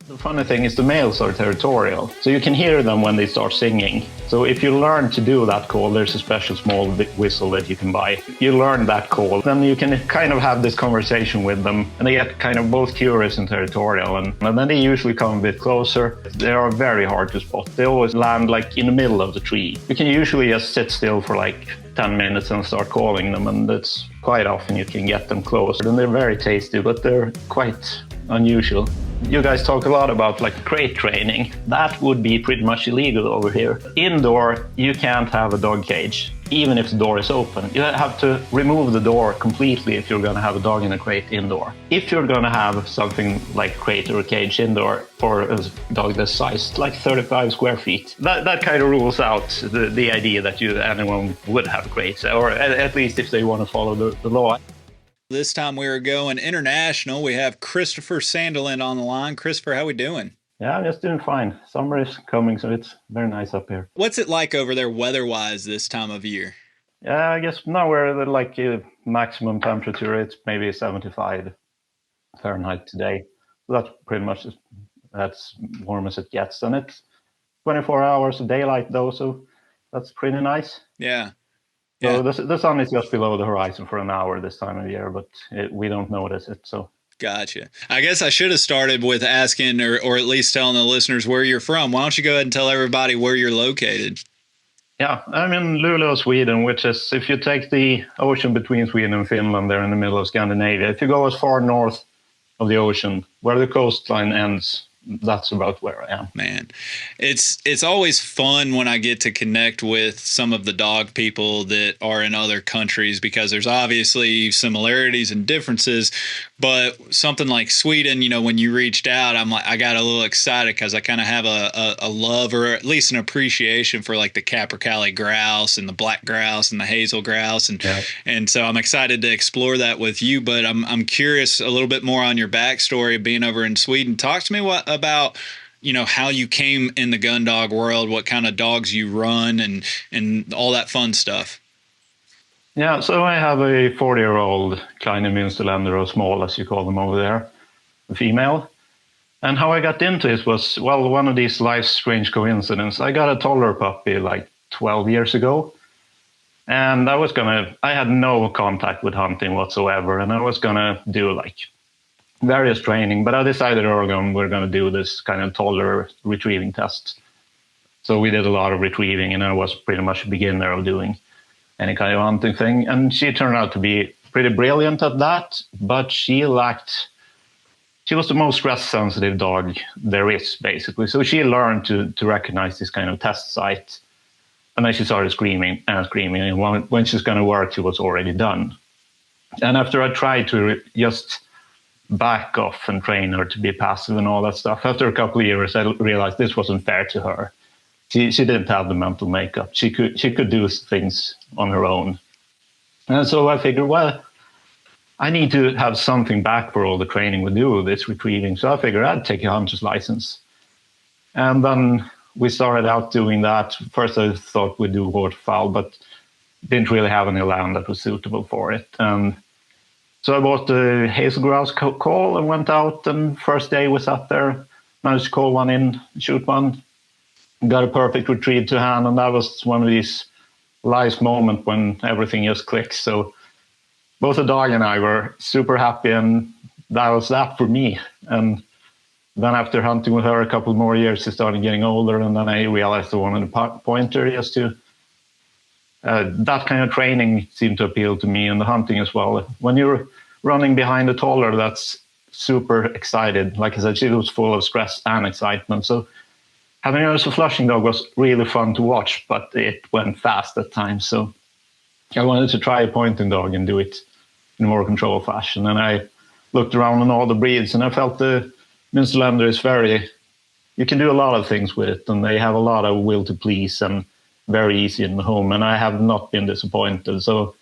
The funny thing is the males are territorial, so you can hear them when they start singing. So if you learn to do that call, there's a special small whistle that you can buy. You learn that call, then you can kind of have this conversation with them, and they get kind of both curious and territorial, and then they usually come a bit closer. They are very hard to spot. They always land like in the middle of the tree. You can usually just sit still for like 10 minutes and start calling them, and that's quite often you can get them close. And they're very tasty, but they're quite unusual. You guys talk a lot about like crate training. That would be pretty much illegal over here. Indoor, you can't have a dog cage, even if the door is open. You have to remove the door completely if you're going to have a dog in a crate indoor. If you're going to have something like crate or a cage indoor for a dog this size, like 35 square feet, that kind of rules out the idea that anyone would have crates, or at least if they want to follow the law. This time we are going international. We have Kristofer Sandlund on the line. Kristofer, how we doing? Yeah, I'm just doing fine. Summer is coming, so it's very nice up here. What's it like over there weather-wise this time of year? Yeah, I guess now we're like maximum temperature. It's maybe 75 Fahrenheit today. That's pretty much that's warm as it gets. And it's 24 hours of daylight, though, so that's pretty nice. Yeah. So the sun is just below the horizon for an hour this time of year, but we don't notice it. So gotcha. I guess I should have started with asking, or at least telling the listeners where you're from. Why don't you go ahead and tell everybody where you're located? Yeah, I'm in Luleå, Sweden, which is, if you take the ocean between Sweden and Finland, they're in the middle of Scandinavia. If you go as far north of the ocean, where the coastline ends, that's about where I am. Man, it's always fun when I get to connect with some of the dog people that are in other countries, because there's obviously similarities and differences, but something like Sweden, you know, when you reached out, I got a little excited because I kind of have a love, or at least an appreciation for like the Cappercallie grouse and the black grouse and the Hazel grouse, and so I'm excited to explore that with you. But I'm curious a little bit more on your backstory of being over in Sweden. Talk to me about, you know, how you came in the gun dog world, what kind of dogs you run, and all that fun stuff. Yeah, so I have a 40-year-old Kleiner Munsterlanders, or small as you call them over there, a female. And how I got into it was, well, one of these life's strange coincidences. I got a toddler puppy like 12 years ago. And I had no contact with hunting whatsoever. And I was going to do like various training, but I decided early on we're going to do this kind of toddler retrieving test. So we did a lot of retrieving, and I was pretty much a beginner of doing any kind of hunting thing. And she turned out to be pretty brilliant at that, but she was the most stress-sensitive dog there is, basically. So she learned to recognize this kind of test site. And then she started screaming and screaming. And when she's going to work, she was already done. And after I tried to just back off and train her to be passive and all that stuff, after a couple of years, I realized this wasn't fair to her. She didn't have the mental makeup. She could do things on her own. And so I figured, well, I need to have something back for all the training we do with this retrieving. So I figured I'd take a hunter's license. And then we started out doing that. First, I thought we'd do waterfowl, but didn't really have any land that was suitable for it. And so I bought the Hazel grouse call and went out. And first day we sat there, managed to call one in, shoot one, got a perfect retrieve to hand. And that was one of these life's moments when everything just clicks. So both the dog and I were super happy, and that was that for me. And then after hunting with her a couple more years, she started getting older, and then I realized I wanted a pointer just to. That kind of training seemed to appeal to me, and the hunting as well. When you're running behind a toddler that's super excited, like I said, she was full of stress and excitement. So having her as a flushing dog was really fun to watch, but it went fast at times. So I wanted to try a pointing dog and do it in a more controlled fashion. And I looked around on all the breeds, and I felt the Munsterlanders is you can do a lot of things with it, and they have a lot of will to please and very easy in the home. And I have not been disappointed. So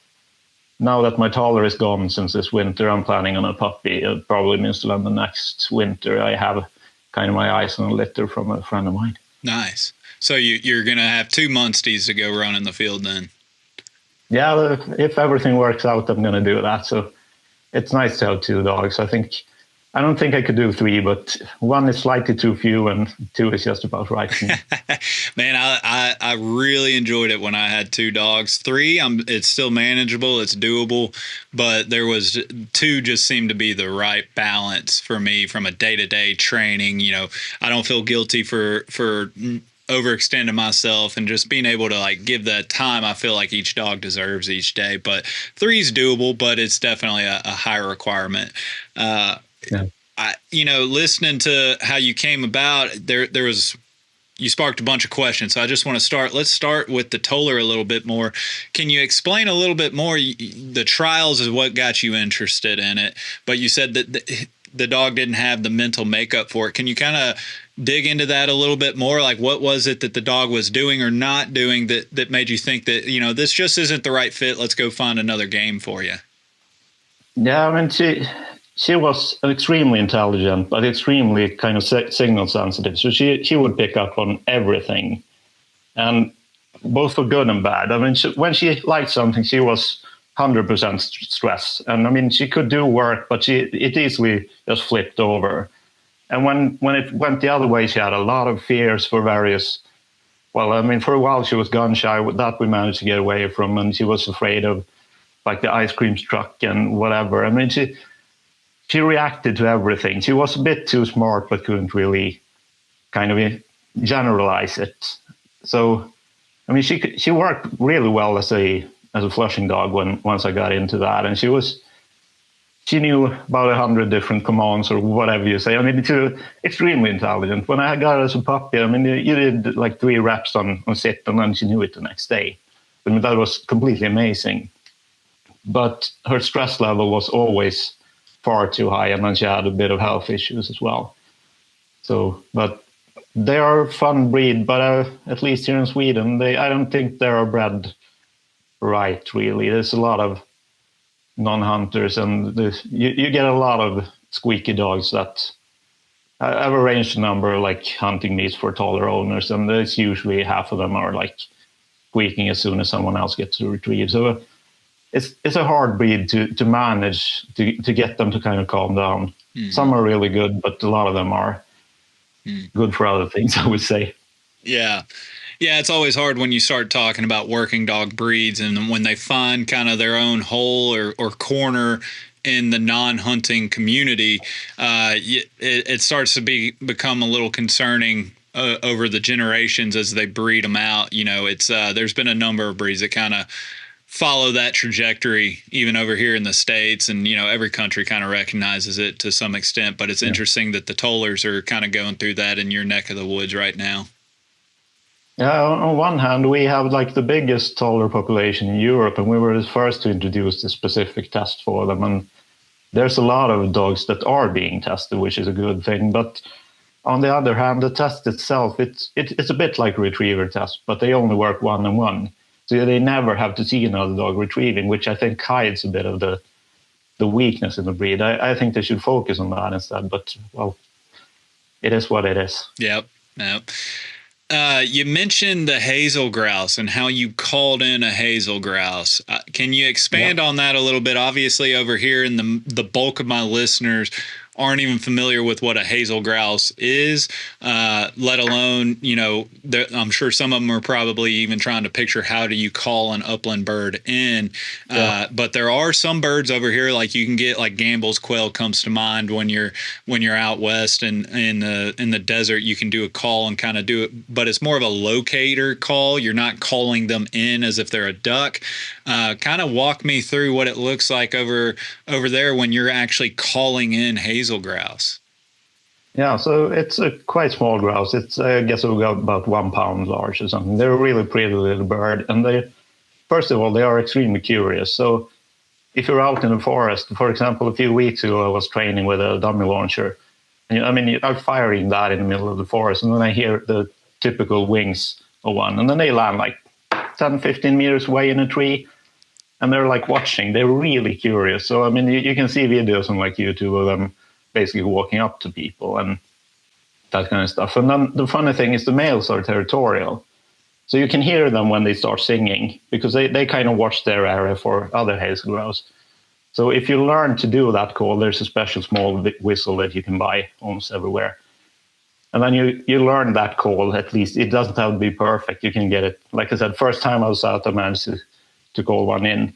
now that my toddler is gone since this winter, I'm planning on a puppy, probably Munsterlander next winter. I have kind of my eyes on a litter from a friend of mine. Nice. So you're going to have 2 Munsties to go run in the field then? Yeah, if everything works out, I'm going to do that. So it's nice to have 2 dogs. I think I don't think I could do 3, but 1 is slightly too few, and 2 is just about right for me. Man, I really enjoyed it when I had 2 dogs. 3, it's still manageable, it's doable, but 2 just seemed to be the right balance for me from a day-to-day training. I don't feel guilty for overextending myself, and just being able to like give the time I feel like each dog deserves each day. But 3 is doable, but it's definitely a higher requirement. Yeah. Listening to how you came about, you sparked a bunch of questions. So I just want to let's start with the Toller a little bit more. Can you explain a little bit more? The trials is what got you interested in it, but you said that the dog didn't have the mental makeup for it. Can you kind of dig into that a little bit more? Like, what was it that the dog was doing or not doing that made you think that, this just isn't the right fit, let's go find another game for you? Yeah, I mean, she was extremely intelligent, but extremely kind of signal sensitive. So she would pick up on everything, and both for good and bad. I mean, when she liked something, she was 100% stress. And I mean, she could do work, but it easily just flipped over. And when it went the other way, she had a lot of fears for various. Well, I mean, for a while she was gun shy. That we managed to get away from, and she was afraid of like the ice cream truck and whatever. I mean, she reacted to everything. She was a bit too smart, but couldn't really kind of generalize it. So, I mean, she worked really well as a flushing dog once I got into that, and she knew about 100 different commands or whatever you say. I mean, she's extremely intelligent. When I got her as a puppy, I mean, you did like 3 reps on sit, and then she knew it the next day. I mean, that was completely amazing. But her stress level was always far too high, and then she had a bit of health issues as well. So, but they are a fun breed, but at least here in Sweden, I don't think they are bred right, really. There's a lot of non-hunters, and you get a lot of squeaky dogs that I've arranged a number like hunting meets for taller owners, and there's usually half of them are like squeaking as soon as someone else gets to retrieve. So it's a hard breed to manage to get them to kind of calm down. Mm-hmm. Some are really good, but a lot of them are good for other things, I would say. Yeah. Yeah, it's always hard when you start talking about working dog breeds, and when they find kind of their own hole or corner in the non-hunting community, it starts to become a little concerning over the generations as they breed them out. It's there's been a number of breeds that kind of follow that trajectory, even over here in the States, and every country kind of recognizes it to some extent. But it's interesting that the Tollers are kind of going through that in your neck of the woods right now. Yeah, on one hand, we have like the biggest Toller population in Europe, and we were the first to introduce the specific test for them. And there's a lot of dogs that are being tested, which is a good thing. But on the other hand, the test itself, it's a bit like a retriever test, but they only work 1-on-1. So they never have to see another dog retrieving, which I think hides a bit of the weakness in the breed. I think they should focus on that instead. But, well, it is what it is. Yep. You mentioned the Hazel grouse and how you called in a Hazel grouse. Can you expand on that a little bit? Obviously, over here, in the bulk of my listeners aren't even familiar with what a Hazel grouse is, let alone, I'm sure some of them are probably even trying to picture how do you call an upland bird in. But there are some birds over here, like you can get, like Gambel's quail comes to mind when you're out west and in the desert. You can do a call and kind of do it, but it's more of a locator call. You're not calling them in as if they're a duck. Kind of walk me through what it looks like over there when you're actually calling in Hazel grouse. Yeah, so it's a quite small grouse. It's, I guess, about 1 pound large or something. They're a really pretty little bird, and first of all, they are extremely curious. So if you're out in the forest, for example, a few weeks ago, I was training with a dummy launcher. And, I mean, I'm firing that in the middle of the forest, and then I hear the typical wings of one, and then they land like 10, 15 meters away in a tree, and they're like watching. They're really curious. So, I mean, you can see videos on like YouTube of them basically walking up to people and that kind of stuff. And then the funny thing is the males are territorial. So you can hear them when they start singing, because they kind of watch their area for other hazel grouse. So if you learn to do that call, there's a special small whistle that you can buy almost everywhere. And then you learn that call, at least. It doesn't have to be perfect. You can get it. Like I said, first time I was out, I managed to call one in.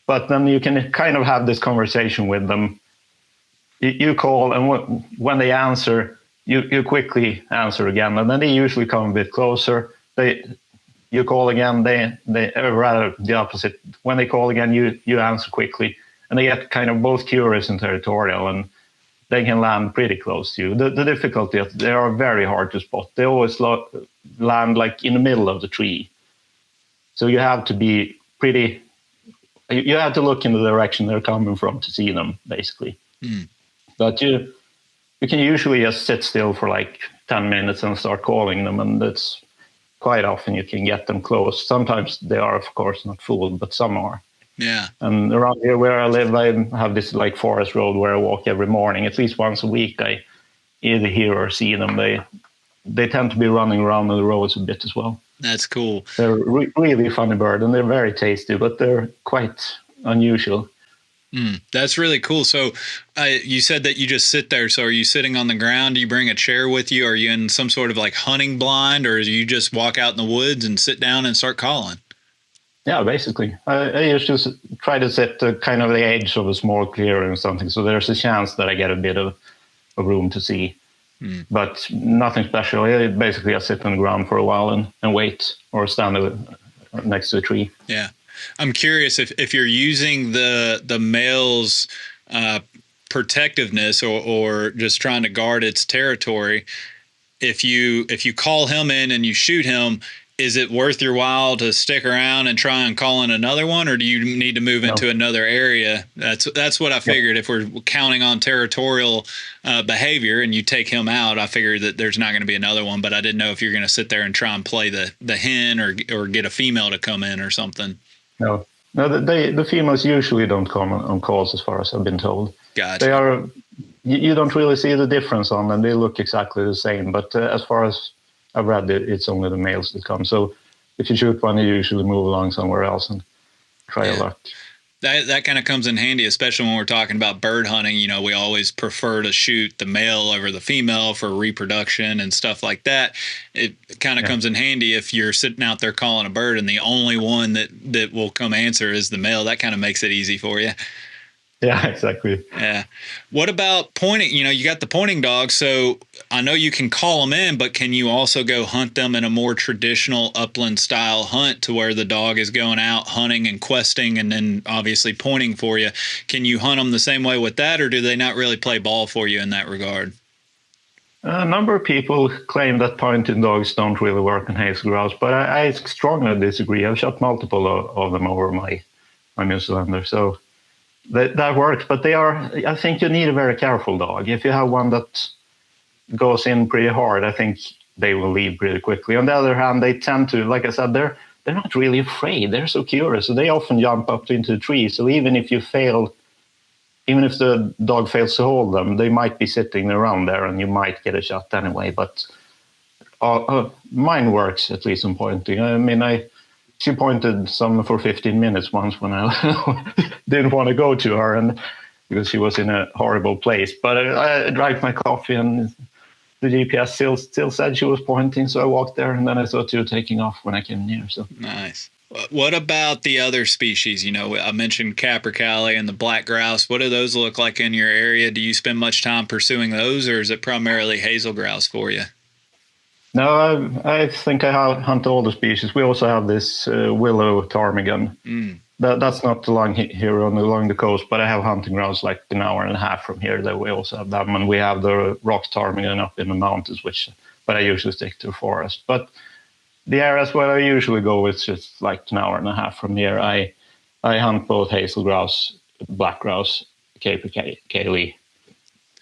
But then you can kind of have this conversation with them. You call, and when they answer, you quickly answer again. And then they usually come a bit closer. You call again, they rather the opposite. When they call again, you answer quickly. And they get kind of both curious and territorial, and they can land pretty close to you. The difficulty is they are very hard to spot. They always land like in the middle of the tree. So you have to be pretty, you have to look in the direction they're coming from to see them, basically. Mm. But you can usually just sit still for like 10 minutes and start calling them, and that's quite often you can get them close. Sometimes they are, of course, not full, but some are. Yeah. And around here where I live, I have this like forest road where I walk every morning. At least once a week, I either hear or see them. They tend to be running around on the roads a bit as well. That's cool. They're really funny bird, and they're very tasty, but they're quite unusual. That's really cool. So you said that you just sit there. So are you sitting on the ground? Do you bring a chair with you? Are you in some sort of like hunting blind, or do you just walk out in the woods and sit down and start calling? Yeah, basically. I usually try to sit kind of the edge of a small clearing or something, so there's a chance that I get a bit of room to see. But nothing special. Basically, I sit on the ground for a while and wait, or stand next to a tree. Yeah. I'm curious if you're using the male's protectiveness or just trying to guard its territory. If you call him in and you shoot him, is it worth your while to stick around and try and call in another one, or do you need to move into another area? That's what I figured. If we're counting on territorial behavior and you take him out, I figured that there's not going to be another one, but I didn't know if you're going to sit there and try and play the hen or get a female to come in or something. No, the females usually don't come on calls, as far as I've been told. Gotcha. They are. You don't really see the difference on them. They look exactly the same, but as far as I've read, it's only the males that come. So if you shoot one, you usually move along somewhere else and try your luck. That kind of comes in handy, especially when we're talking about bird hunting. You know, we always prefer to shoot the male over the female for reproduction and stuff like that. It kind of comes in handy if you're sitting out there calling a bird and the only one that will come answer is the male. That kind of makes it easy for you. Yeah, exactly. Yeah. What about pointing? You know, you got the pointing dog, so I know you can call them in, but can you also go hunt them in a more traditional upland style hunt to where the dog is going out hunting and questing and then obviously pointing for you? Can you hunt them the same way with that, or do they not really play ball for you in that regard? A number of people claim that pointing dogs don't really work on hazel grouse, but I strongly disagree. I've shot multiple of them over my Munsterlanders, so that works, but I think you need a very careful dog. If you have one that goes in pretty hard, I think they will leave pretty quickly. On the other hand, they tend to, like I said, they're not really afraid. They're so curious, so they often jump up into the tree. So even if the dog fails to hold them, they might be sitting around there and you might get a shot anyway. But mine works, at least in pointing. I mean, she pointed some for 15 minutes once when I didn't want to go to her, and because she was in a horrible place. But I drank my coffee, and the GPS still said she was pointing, so I walked there, and then I saw two taking off when I came near. So nice. What about the other species? You know, I mentioned Cappercallie and the black grouse. What do those look like in your area? Do you spend much time pursuing those, or is it primarily hazel grouse for you? No, I think I hunt all the species. We also have this Willow Ptarmigan. That's not along the coast, but I have hunting grounds like an hour and a half from here that we also have them. And we have the rock ptarmigan up in the mountains, but I usually stick to the forest. But the areas where I usually go, it's just like an hour and a half from here. I hunt both hazel grouse, black grouse, Cappercallie,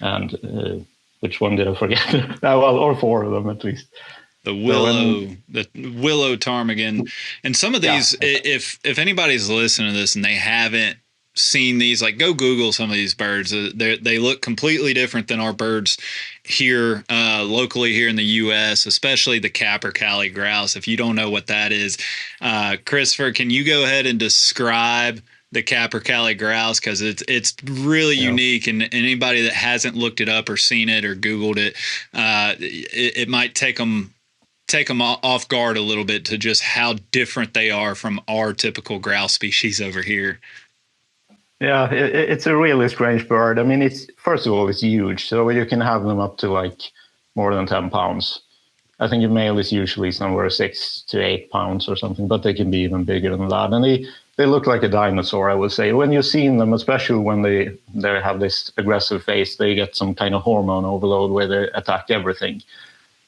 and which one did I forget? Or four of them at least. The Willow Ptarmigan, and some of these. If anybody's listening to this and they haven't seen these, like, go Google some of these birds. They look completely different than our birds here locally here in the U.S., especially the Cappercallie grouse. If you don't know what that is, Kristofer, can you go ahead and describe the Cappercallie Grouse because it's really unique, and anybody that hasn't looked it up or seen it or Googled it, it might take them off guard a little bit to just how different they are from our typical grouse species over here. Yeah, it's a really strange bird. I mean, it's first of all, it's huge, so you can have them up to like more than 10 pounds. I think a male is usually somewhere 6 to 8 pounds or something, but they can be even bigger than that. And they look like a dinosaur, I would say. When you've seen them, especially when they have this aggressive face, they get some kind of hormone overload where they attack everything.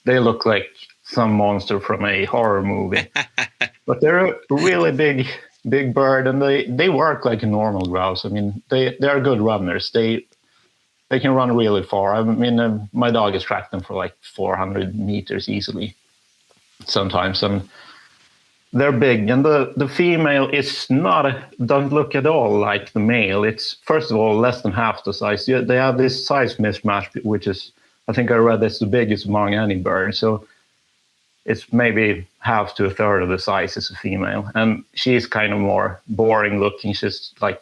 They look like some monster from a horror movie. But they're a really big bird, and they work like a normal grouse. I mean, they are good runners. They can run really far. I mean, my dog has tracked them for like 400 meters easily sometimes. And they're big. And the female is don't look at all like the male. It's, first of all, less than half the size. They have this size mismatch, which is, I think I read, it's the biggest among any bird. So it's maybe half to a third of the size as a female. And she's kind of more boring looking. She's like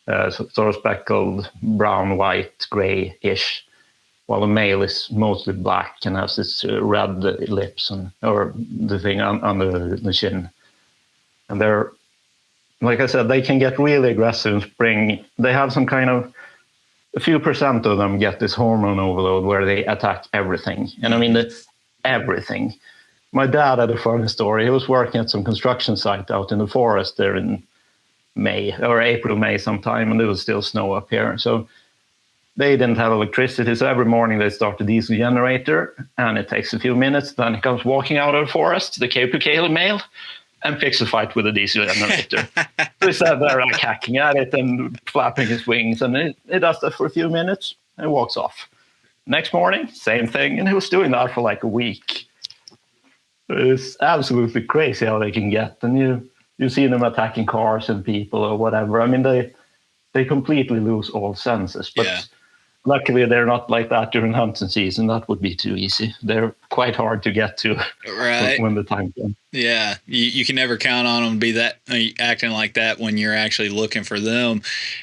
sort of speckled brown, white, gray-ish, while the male is mostly black and has this red lips or the thing under the chin. And they're, like I said, they can get really aggressive in spring. They have some kind of, a few percent of them get this hormone overload where they attack everything. And I mean, everything. My dad had a funny story. He was working at some construction site out in the forest there in May or April, May sometime, and there was still snow up here. So they didn't have electricity. So every morning they start the diesel generator, and it takes a few minutes. Then he comes walking out of the forest, the Cappercallie male, and picks a fight with the diesel generator. So he sat there like hacking at it and flapping his wings, and it does that for a few minutes and walks off. Next morning, same thing, and he was doing that for like a week. It's absolutely crazy how they can get, and you see them attacking cars and people or whatever. I mean, they completely lose all senses. But luckily, they're not like that during hunting season. That would be too easy. They're quite hard to get to when the time comes. Yeah, you can never count on them to be that acting like that when you're actually looking for them.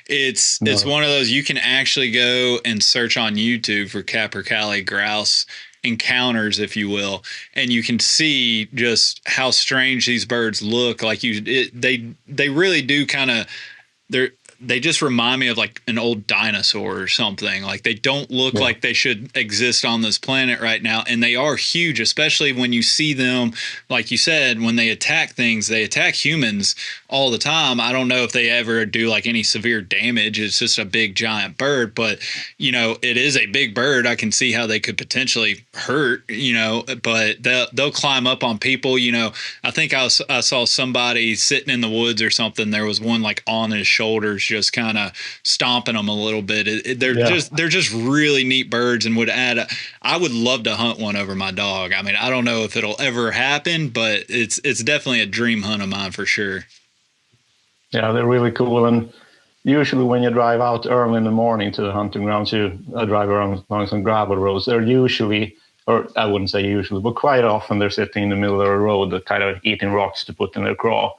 It's one of those, you can actually go and search on YouTube for Cappercallie grouse encounters, if you will, and you can see just how strange these birds look. Like they really do kind of, they just remind me of like an old dinosaur or something. Like they don't look like they should exist on this planet right now. And they are huge, especially when you see them, like you said, when they attack things, they attack humans all the time. I don't know if they ever do like any severe damage. It's just a big giant bird, but it is a big bird. I can see how they could potentially hurt, but they'll climb up on people. I think I saw somebody sitting in the woods or something. There was one like on his shoulders, just kind of stomping them a little bit. They're just really neat birds, and I would love to hunt one over my dog. I mean, I don't know if it'll ever happen, but it's definitely a dream hunt of mine for sure. Yeah, they're really cool. And usually when you drive out early in the morning to the hunting grounds, I drive around along some gravel roads. They're usually, or I wouldn't say usually, but quite often they're sitting in the middle of the road, kind of eating rocks to put in their craw.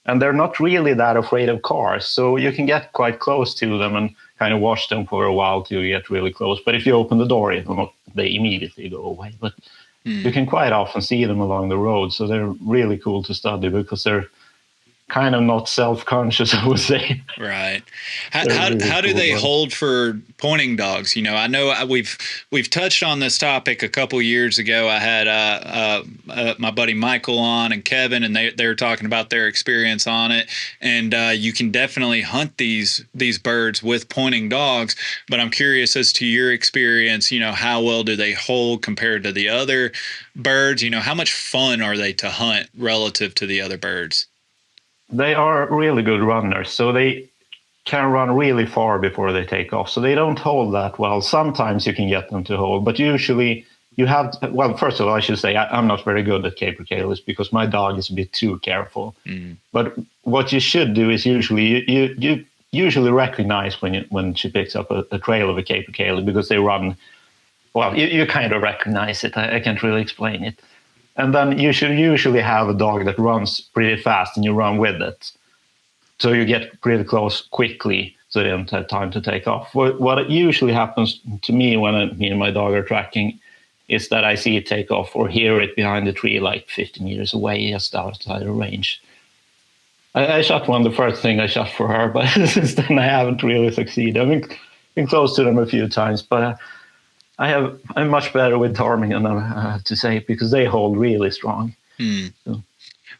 And they're not really that afraid of cars. So you can get quite close to them and kind of watch them for a while till you get really close. But if you open the door, they immediately go away. But you can quite often see them along the road. So they're really cool to study because they're kind of not self-conscious, I would say. Right. How do they hold for pointing dogs? I know we've touched on this topic a couple years ago. I had my buddy Michael on and Kevin, and they were talking about their experience on it. And you can definitely hunt these birds with pointing dogs. But I'm curious as to your experience. How well do they hold compared to the other birds? How much fun are they to hunt relative to the other birds? They are really good runners, so they can run really far before they take off. So they don't hold that well. Sometimes you can get them to hold, but usually you have to, well, first of all, I should say I'm not very good at Cappercallies because my dog is a bit too careful. But what you should do is you usually recognize when she picks up a trail of a Cappercallie because they run, well, you kind of recognize it. I can't really explain it. And then you should usually have a dog that runs pretty fast and you run with it. so you get pretty close quickly, so they don't have time to take off. What usually happens to me when me and my dog are tracking is that I see it take off or hear it behind the tree like 50 meters away, just outside the range. I shot one, the first thing I shot for her, but since then I haven't really succeeded. I've been close to them a few times, but I'm much better with ptarmigan, I have to say, because they hold really strong. So.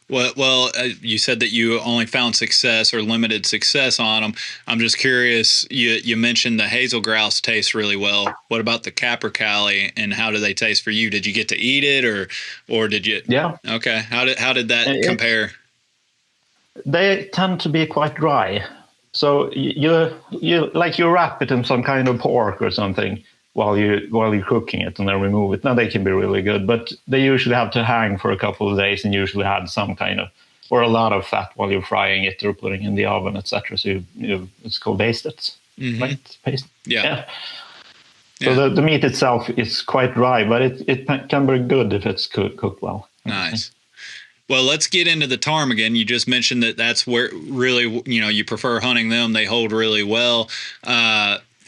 Well, you said that you only found success or limited success on them. I'm just curious. You mentioned the Hazel grouse tastes really well. What about the Cappercallie, and how do they taste for you? Did you get to eat it, or did you? Yeah. Okay. How did that compare? They tend to be quite dry, so you wrap it in some kind of pork or something while you're cooking it, and then remove it. Now they can be really good, but they usually have to hang for a couple of days and usually add some kind of, or a lot of fat while you're frying it or putting in the oven, etc. So it's called basted, right? Paste. Yeah. So the meat itself is quite dry, but it can be good if it's cooked well. Nice. Well, let's get into the ptarmigan. You just mentioned that's where really, you prefer hunting them. They hold really well.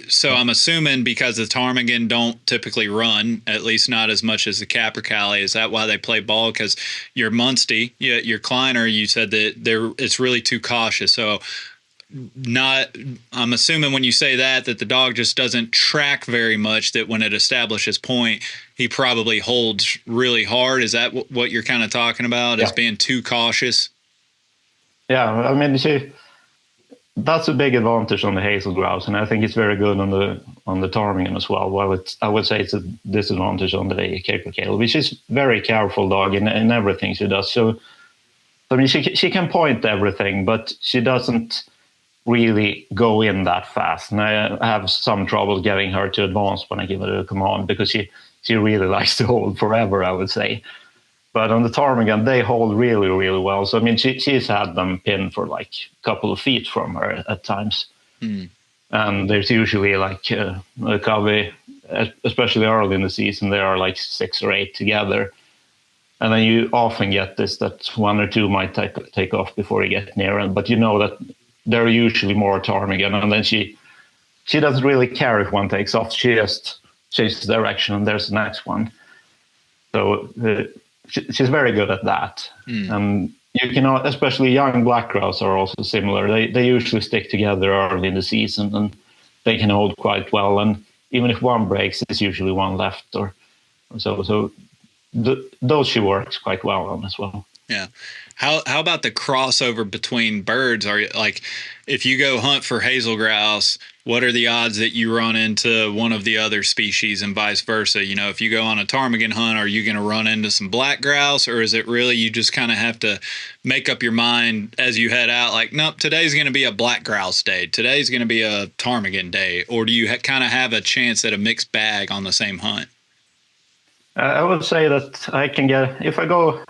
So I'm assuming because the ptarmigan don't typically run, at least not as much as the Cappercallie. Is that why they play ball? Because your Munster, your Kleiner, you said that it's really too cautious. So I'm assuming when you say that the dog just doesn't track very much, that when it establishes point, he probably holds really hard. Is that what you're kind of talking about, as being too cautious? Yeah, I mean, that's a big advantage on the Hazel grouse, and I think it's very good on the ptarmigan as well. Well, I would say it's a disadvantage on the Cappercallie, which is very careful dog in everything she does. So, I mean, she can point everything, but she doesn't really go in that fast. And I have some trouble getting her to advance when I give her a command, because she really likes to hold forever, I would say. But on the ptarmigan, they hold really, really well. So, I mean, she's had them pinned for like a couple of feet from her at times. And there's usually like a covey, especially early in the season, there are like 6 or 8 together. And then you often get this, that 1 or 2 might take off before you get near them. But you know that there are usually more ptarmigan. And then she doesn't really care if one takes off. She just changes direction and there's the next one. So she's very good at that. And you can, especially young black grouse are also similar. They usually stick together early in the season, and they can hold quite well. And even if one breaks, there's usually one left or so. So those she works quite well on as well. Yeah. How about the crossover between birds? Are you, like, if you go hunt for hazel grouse, what are the odds that you run into one of the other species and vice versa? If you go on a ptarmigan hunt, are you going to run into some black grouse, or is it really you just kind of have to make up your mind as you head out, like, nope, today's going to be a black grouse day, today's going to be a ptarmigan day, or do you kind of have a chance at a mixed bag on the same hunt? I would say that I can get, if I go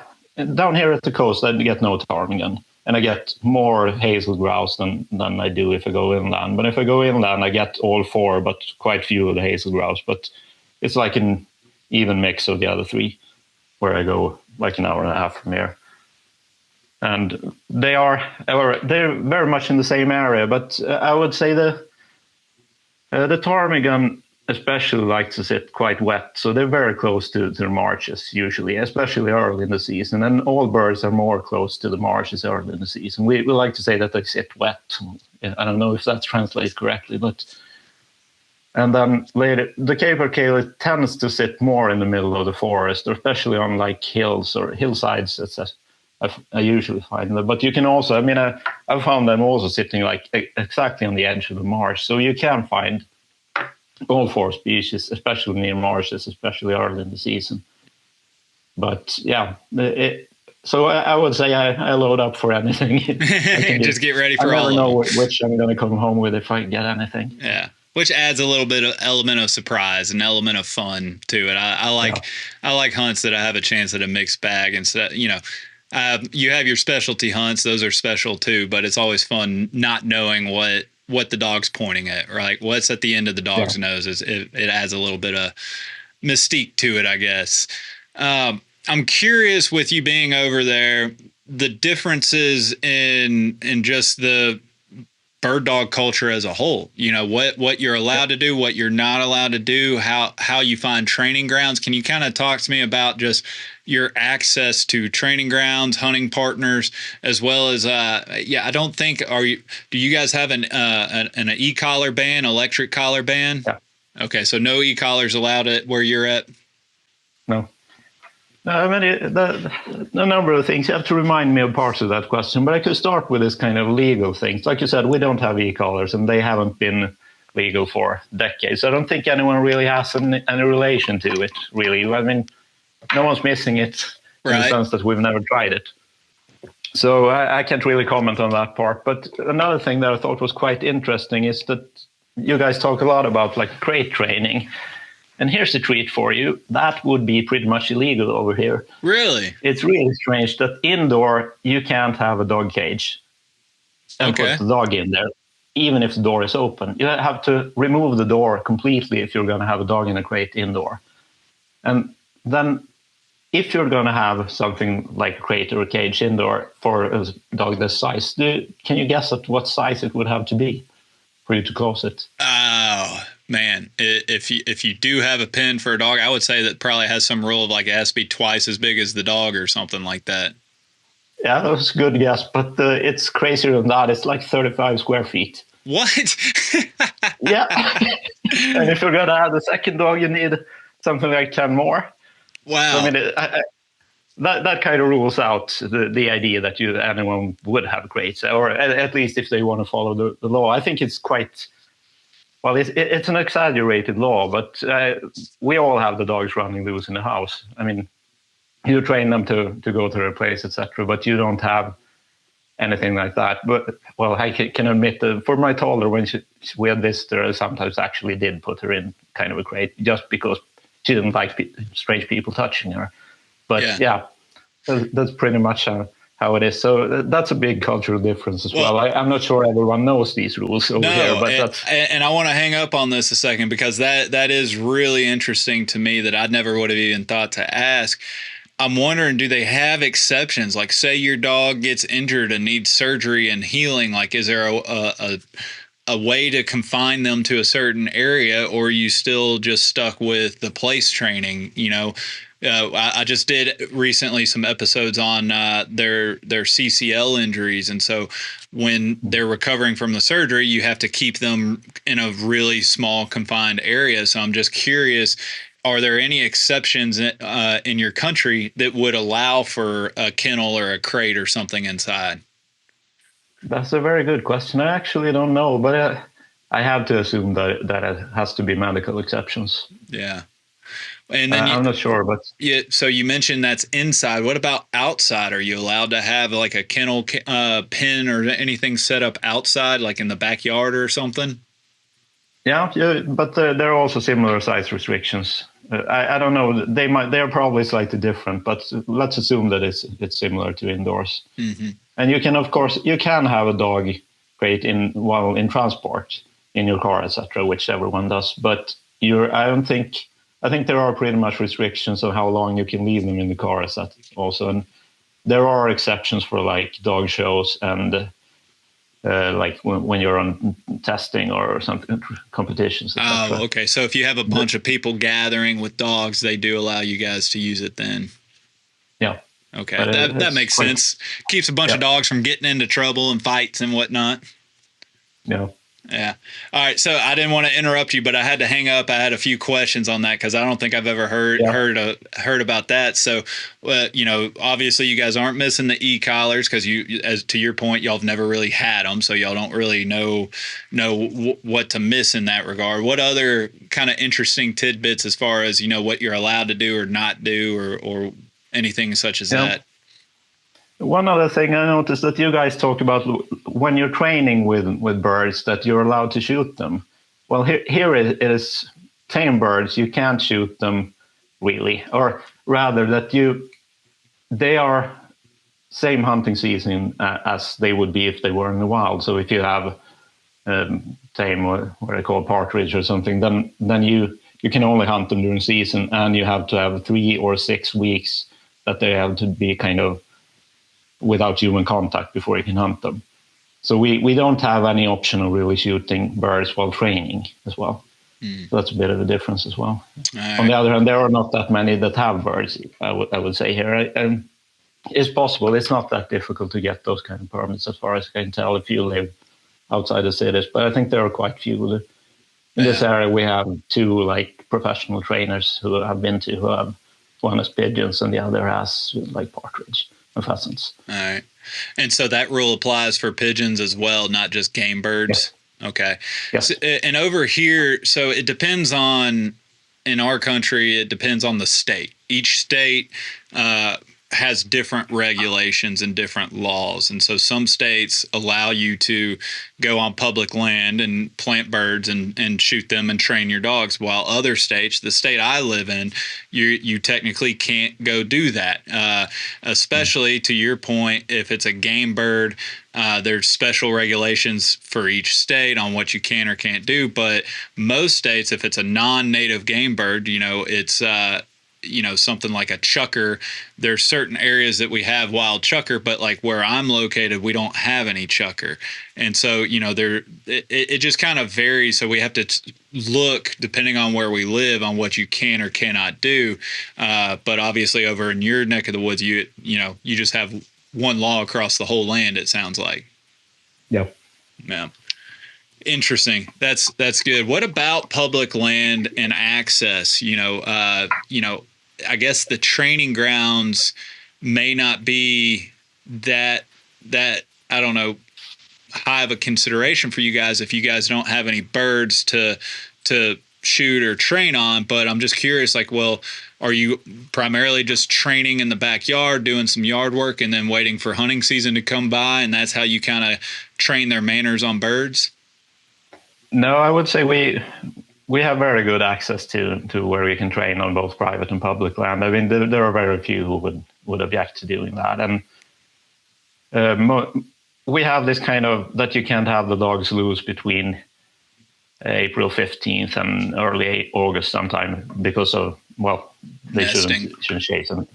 down here at the coast, I get no ptarmigan, and I get more hazel grouse than I do if I go inland. But if I go inland, I get all 4, but quite few of the hazel grouse. But it's like an even mix of the other 3, where I go like an hour and a half from here. And they're very much in the same area. But I would say the ptarmigan especially like to sit quite wet, so they're very close to the marshes usually, especially early in the season. And all birds are more close to the marshes early in the season. We like to say that they sit wet. I don't know if that translates correctly, but and then later the Cappercallie tends to sit more in the middle of the forest, or especially on like hills or hillsides. That's I usually find them. But you can also, I mean, I've found them also sitting like exactly on the edge of the marsh, so you can find all 4 species, especially near marshes, especially early in the season. But yeah, so I would say I load up for anything. Just get ready for all of them. I never know which I'm going to come home with if I get anything. Yeah, which adds a little bit of element of surprise, an element of fun to it. I like hunts that I have a chance at a mixed bag, and so you have your specialty hunts; those are special too. But it's always fun not knowing what the dog's pointing at, or like what's at the end of the dog's nose. It adds a little bit of mystique to it, I guess. I'm curious, with you being over there, the differences in just the bird dog culture as a whole, what you're allowed to do, what you're not allowed to do, how you find training grounds. Can you kind of talk to me about just your access to training grounds, hunting partners, as well as I don't think do you guys have an e-collar ban, electric collar ban? Yeah. Okay, so no e-collars allowed at where you're at? No. I mean, the number of things, you have to remind me of parts of that question, but I could start with this kind of legal things. Like you said, we don't have e-collars, and they haven't been legal for decades. I don't think anyone really has any relation to it, really. I mean, no one's missing it in the sense that we've never tried it. So I can't really comment on that part. But another thing that I thought was quite interesting is that you guys talk a lot about like crate training. And here's the treat for you. That would be pretty much illegal over here. Really? It's really strange that indoor you can't have a dog cage and put the dog in there, even if the door is open. You have to remove the door completely if you're going to have a dog in a crate indoor. And then if you're going to have something like a crate or a cage indoor for a dog this size, can you guess at what size it would have to be for you to close it? Oh, man. If you do have a pen for a dog, I would say that probably has some rule of like it has to be twice as big as the dog or something like that. Yeah, that was a good guess, but it's crazier than that. It's like 35 square feet. What? Yeah. And if you're going to have the second dog, you need something like 10 more. Wow. So, I mean, that kind of rules out the idea that anyone would have crates, or at least if they want to follow the law. I think it's quite... Well, it's an exaggerated law, but we all have the dogs running loose in the house. I mean, you train them to go to their place, etc., but you don't have anything like that. But, well, I can admit that for my toddler, when we had visitor, I sometimes actually did put her in kind of a crate just because she didn't like strange people touching her. But, yeah that's pretty much how it is. So that's a big cultural difference as well. I'm not sure everyone knows these rules over here, but and I want to hang up on this a second because that is really interesting to me that I never would have even thought to ask. I'm wondering, do they have exceptions? Like, say your dog gets injured and needs surgery and healing. Like, is there a way to confine them to a certain area, or are you still just stuck with the place training? I just did recently some episodes on their CCL injuries. And so when they're recovering from the surgery, you have to keep them in a really small confined area. So I'm just curious, are there any exceptions in your country that would allow for a kennel or a crate or something inside? That's a very good question. I actually don't know, but I have to assume that it has to be medical exceptions. Yeah. And then I'm not sure, but so you mentioned that's inside. What about outside? Are you allowed to have like a kennel pen or anything set up outside, like in the backyard or something? Yeah, but there are also similar size restrictions. I don't know. They're probably slightly different, but let's assume that it's similar to indoors. Mm-hmm. And you can have a dog crate in transport in your car, etc., which everyone does. But I think there are pretty much restrictions on how long you can leave them in the car, also. And there are exceptions for like dog shows and like when you're on testing or something, competitions. Oh, okay. So if you have a bunch of people gathering with dogs, they do allow you guys to use it then. Yeah. Okay. That makes sense. Keeps a bunch of dogs from getting into trouble and fights and whatnot. Yeah. Yeah. All right. So I didn't want to interrupt you, but I had to hang up. I had a few questions on that because I don't think I've ever heard about that. So, obviously you guys aren't missing the e-collars because as to your point, y'all have never really had them, so y'all don't really know what to miss in that regard. What other kind of interesting tidbits as far as what you're allowed to do or not do or anything such as that? One other thing I noticed that you guys talk about when you're training with birds that you're allowed to shoot them. Well, here it is tame birds. You can't shoot them really, or rather that they are same hunting season as they would be if they were in the wild. So if you have tame what I call partridge or something, then you can only hunt them during season, and you have to have 3 or 6 weeks that they have to be kind of without human contact before you can hunt them. So we don't have any option of really shooting birds while training as well. So that's a bit of a difference as well. On the other hand, there are not that many that have birds, I would say here. It's possible. It's not that difficult to get those kind of permits, as far as I can tell, if you live outside the cities. But I think there are quite few. In this area, we have 2 like professional trainers who have one has pigeons and the other has like partridge and pheasants. All right. And so that rule applies for pigeons as well, not just game birds? Yeah. Okay. Yes. So, and over here, so it depends on, in our country, it depends on the state. Each state has different regulations and different laws. And so some states allow you to go on public land and plant birds and shoot them and train your dogs, while other states, the state I live in, you technically can't go do that. Especially to your point, if it's a game bird, there's special regulations for each state on what you can or can't do. But most states, if it's a non-native game bird, it's something like a chucker. There's certain areas that we have wild chucker, but like where I'm located, we don't have any chucker. And so, it just kind of varies. So we have to look, depending on where we live, on what you can or cannot do. But obviously over in your neck of the woods, you just have one law across the whole land, it sounds like. Yep. Yeah. Interesting. That's good. What about public land and access? I guess the training grounds may not be that I don't know, high of a consideration for you guys if you guys don't have any birds to shoot or train on. But I'm just curious, like, well, are you primarily just training in the backyard, doing some yard work, and then waiting for hunting season to come by, and that's how you kind of train their manners on birds? No, I would say we have very good access to where we can train on both private and public land. I mean, there are very few who would object to doing that. And we have this kind of that you can't have the dogs loose between April 15th and early August sometime because of, well, they shouldn't chase them.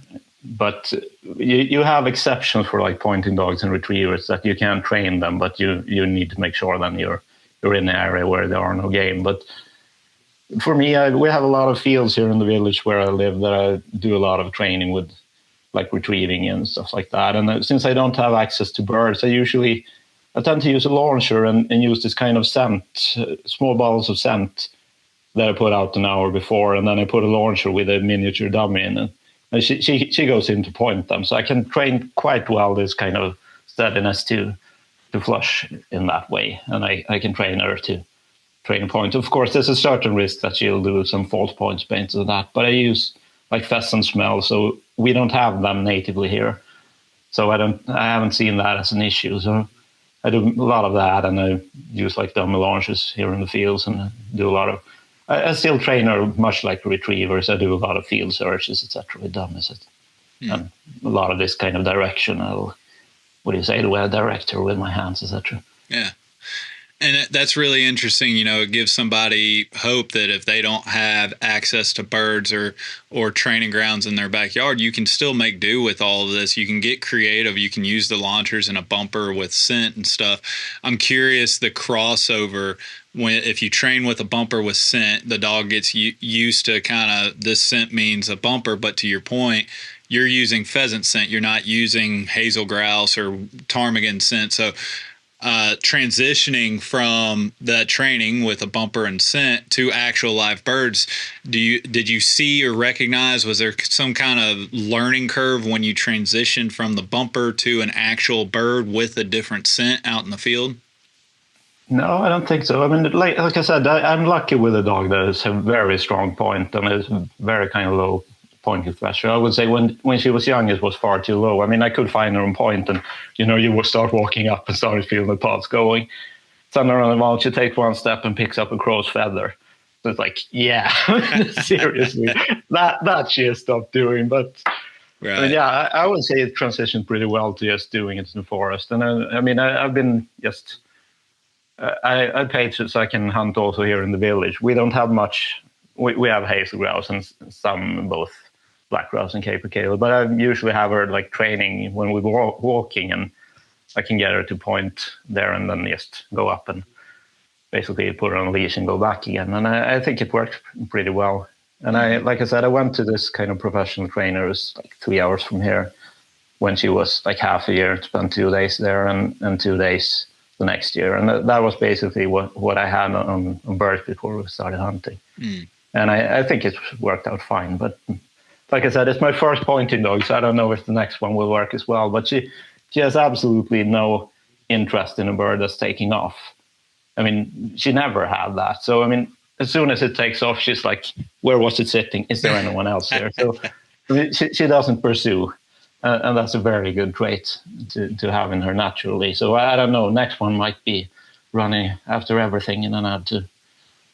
But you have exceptions for like pointing dogs and retrievers that you can train them, but you need to make sure then you're in an area where there are no game. But for me, we have a lot of fields here in the village where I live that I do a lot of training with, like retrieving and stuff like that. And since I don't have access to birds, I tend to use a launcher and use this kind of scent, small bottles of scent that I put out an hour before. And then I put a launcher with a miniature dummy in, and she goes in to point them. So I can train quite well this kind of steadiness to flush in that way. And I can train her to train point. Of course, there's a certain risk that she'll do some false points based on that. But I use like pheasant smell, so we don't have them natively here. So I haven't seen that as an issue. So I do a lot of that, and I use like dummy launches here in the fields, and do a lot of. I still train her much like retrievers. I do a lot of field searches, etc. with dummies, and a lot of this kind of directional. What do you say? The way I direct her with my hands, etc. Yeah. And that's really interesting. It gives somebody hope that if they don't have access to birds or training grounds in their backyard, you can still make do with all of this. You can get creative. You can use the launchers and a bumper with scent and stuff. I'm curious, the crossover, if you train with a bumper with scent, the dog gets used to kind of this scent means a bumper. But to your point, you're using pheasant scent. You're not using Hazel grouse or ptarmigan scent. So transitioning from that training with a bumper and scent to actual live birds, did you see or recognize, was there some kind of learning curve when you transitioned from the bumper to an actual bird with a different scent out in the field? No, I don't think so. I mean, like I said, I'm lucky with a dog that has a very strong point and is very kind of low pointing pressure. I would say when she was young, it was far too low. I mean, I could find her on point, and you would start walking up and start feeling the pods going. Turn around and while she takes one step and picks up a crow's feather. So it's like, yeah, seriously, that she has stopped doing. But right. I mean, yeah, I would say it transitioned pretty well to just doing it in the forest. And I've been just. I paid so I can hunt also here in the village. We don't have much. We have hazel grouse and some both black grouse and Cappercallie, but I usually have her like training when we were walking, and I can get her to point there and then just go up and basically put her on a leash and go back again. And I think it worked pretty well. And like I said, I went to this kind of professional trainer who's like 3 hours from here when she was like half a year, spent 2 days there and 2 days the next year. And that was basically what I had on birds before we started hunting. And I think it worked out fine. But like I said, it's my first pointing dog, so I don't know if the next one will work as well. But she has absolutely no interest in a bird that's taking off. I mean, she never had that. So, I mean, as soon as it takes off, she's like, where was it sitting? Is there anyone else there? So I mean, she doesn't pursue. And that's a very good trait to have in her naturally. So I don't know, next one might be running after everything, and then I have to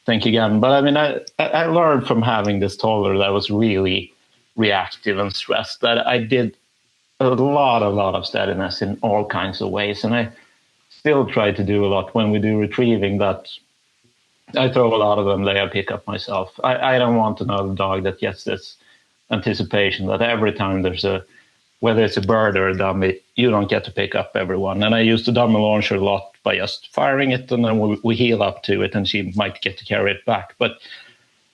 think again. But I mean, I learned from having this toddler that was really reactive and stressed that I did a lot of steadiness in all kinds of ways. And I still try to do a lot when we do retrieving that. I throw a lot of them that I pick up myself. I don't want another dog that gets this anticipation that every time there's whether it's a bird or a dummy, you don't get to pick up everyone. And I use the dummy launcher a lot by just firing it, and then we heel up to it, and she might get to carry it back. But